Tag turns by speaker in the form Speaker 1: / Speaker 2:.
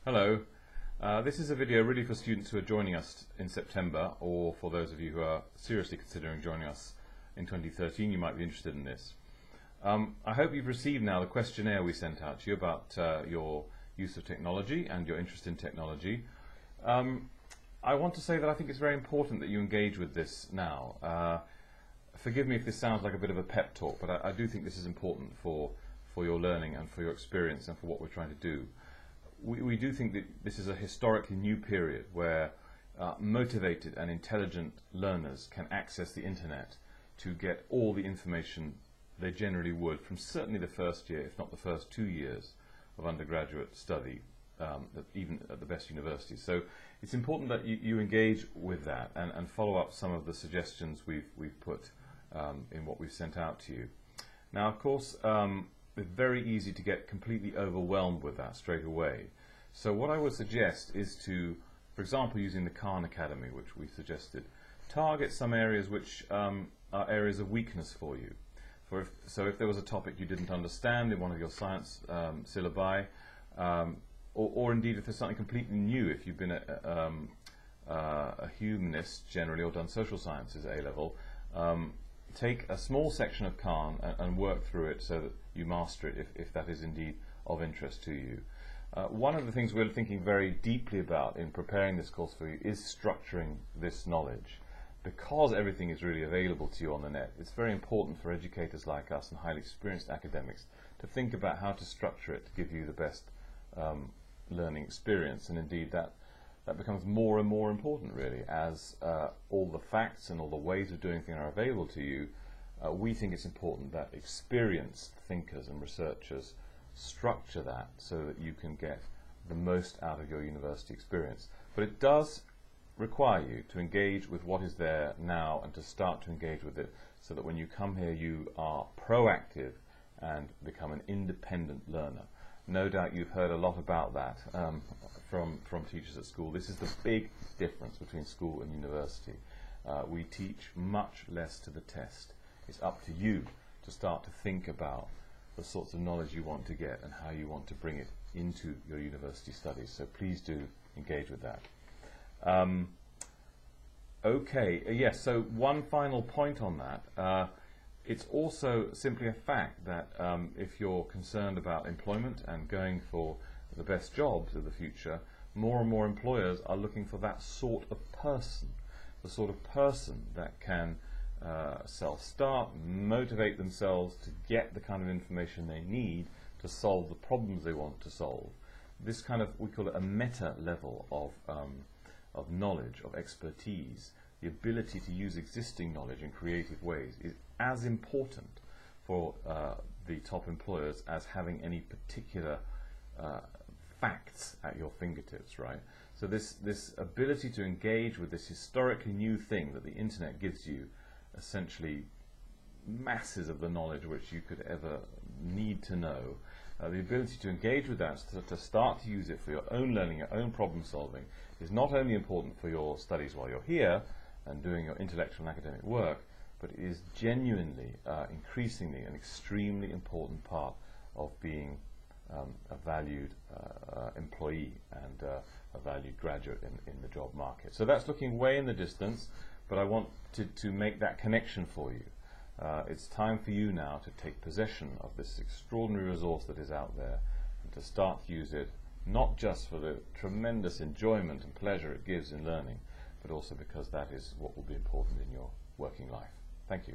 Speaker 1: Hello. This is a video really for students who are joining us in September, or for those of you who are seriously considering joining us in 2013, you might be interested in this. I hope you've received now the questionnaire we sent out to you about your use of technology and your interest in technology. I want to say that I think it's very important that you engage with this now. Forgive me if this sounds like a bit of a pep talk, but I do think this is important for your learning and for your experience and for what we're trying to do. We do think that this is a historically new period where motivated and intelligent learners can access the internet to get all the information they generally would from certainly the first year, if not the first 2 years of undergraduate study, even at the best universities. So it's important that you engage with that and follow up some of the suggestions we've put in what we've sent out to you. Now, of course, it's very easy to get completely overwhelmed with that straight away. So what I would suggest is to, for example, using the Khan Academy, which we suggested, target some areas which are areas of weakness for you. So if there was a topic you didn't understand in one of your science syllabi, or indeed if there's something completely new, if you've been a humanist generally or done social sciences A-level, take a small section of Khan and work through it so that you master it if that is indeed of interest to you. One of the things we're thinking very deeply about in preparing this course for you is structuring this knowledge. Because everything is really available to you on the net, it's very important for educators like us and highly experienced academics to think about how to structure it to give you the best learning experience, and indeed that becomes more and more important really as all the facts and all the ways of doing things are available to you. We think it's important that experienced thinkers and researchers structure that so that you can get the most out of your university experience. But it does require you to engage with what is there now and to start to engage with it so that when you come here you are proactive and become an independent learner. No doubt you've heard a lot about that from teachers at school. This is the big difference between school and university. We teach much less to the test. It's up to you to start to think about the sorts of knowledge you want to get and how you want to bring it into your university studies. So please do engage with that. Yes, so one final point on that. It's also simply a fact that if you're concerned about employment and going for the best jobs of the future, more and more employers are looking for that sort of person, the sort of person that can self-start, motivate themselves to get the kind of information they need to solve the problems they want to solve. This kind of, we call it a meta level of knowledge, of expertise, the ability to use existing knowledge in creative ways is as important for the top employers as having any particular facts at your fingertips, right? So this ability to engage with this historically new thing that the internet gives you, essentially masses of the knowledge which you could ever need to know, the ability to engage with that, to start to use it for your own learning, your own problem solving, is not only important for your studies while you're here and doing your intellectual and academic work, but it is genuinely, increasingly an extremely important part of being a valued employee and a valued graduate in the job market. So that's looking way in the distance, but I want to make that connection for you. It's time for you now to take possession of this extraordinary resource that is out there and to start to use it, not just for the tremendous enjoyment and pleasure it gives in learning, but also because that is what will be important in your working life. Thank you.